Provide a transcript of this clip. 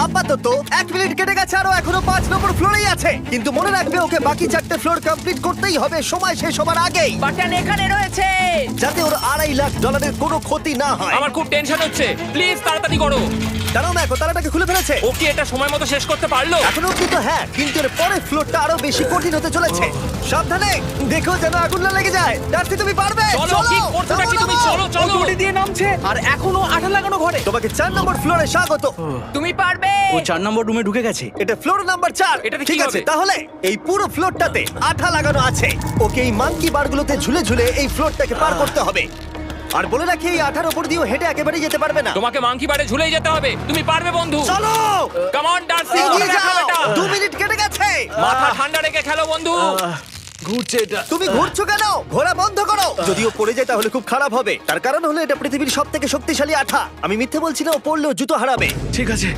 আপাতত 1 মিনিট কেটে গেছে, আরো এখনো 5 নম্বর ফ্লোরেই আছে। কিন্তু মনে রাখবে ওকে বাকি 4টে ফ্লোর কমপ্লিট করতেই হবে সময় শেষ হবার আগেই, বাটন এখানে রয়েছে। যাতে ওর $2.5 লাখ কোনো ক্ষতি না হয়। আমার খুব টেনশন হচ্ছে, প্লিজ তাড়াতাড়ি করো। দাঁড়াও না, এখন তালাটাকে খুলে ফেলেছে। ও কি এটা সময় মতো শেষ করতে পারলো? এখনো কিন্তু হ্যাঁ, কিন্তু এর পরের ফ্লোরটা আরো বেশি কঠিন হতে চলেছে। সাবধানে, দেখো যেন আগুন না লেগে যায়। ডার্সি তুমি পারবে। চলো, কি করছো নাকি তুমি? চলো চলো। দড়ি দিয়ে নামছে আর এখনো আঠা লাগানো ঘরে। তোমাকে 4 নম্বর ফ্লোরে স্বাগত। তুমি পারবে। ও 4 নম্বর রুমে ঢুকে গেছে। এটা ফ্লোর নাম্বার 4। এটাতে কি ঠিক আছে, হবে? তাহলে এই পুরো ফ্লোরটাতে আঠা লাগানো আছে। ওকে এই মাঙ্কি বারগুলোতে ঝুলে ঝুলে এই ফ্লোরটাকে পার করতে হবে। আর বলে রাখি, এই আঠার উপর দিয়েও হেঁটে একেবারেই যেতে পারবে না। তোমাকে মাংকি বারে ঝুলেই যেতে হবে। তুমি পারবে বন্ধু। চলো, কাম অন ডার্সি, এগিয়ে দেখাও যাও। এটা। 2 মিনিট কেটে গেছে। মাথা ঠান্ডা রেখে খেলো বন্ধু। ঘুরছে এটা। তুমি ঘুরছো কেন? ঘোরা বন্ধ করো। যদিও পড়ে যায় তাহলে খুব খারাপ হবে। তার কারণ হলো এটা পৃথিবীর সবথেকে শক্তিশালী আঠা। আমি মিথ্যে বলছি না, ও পড়লেও জুতো হারাবে। ঠিক আছে।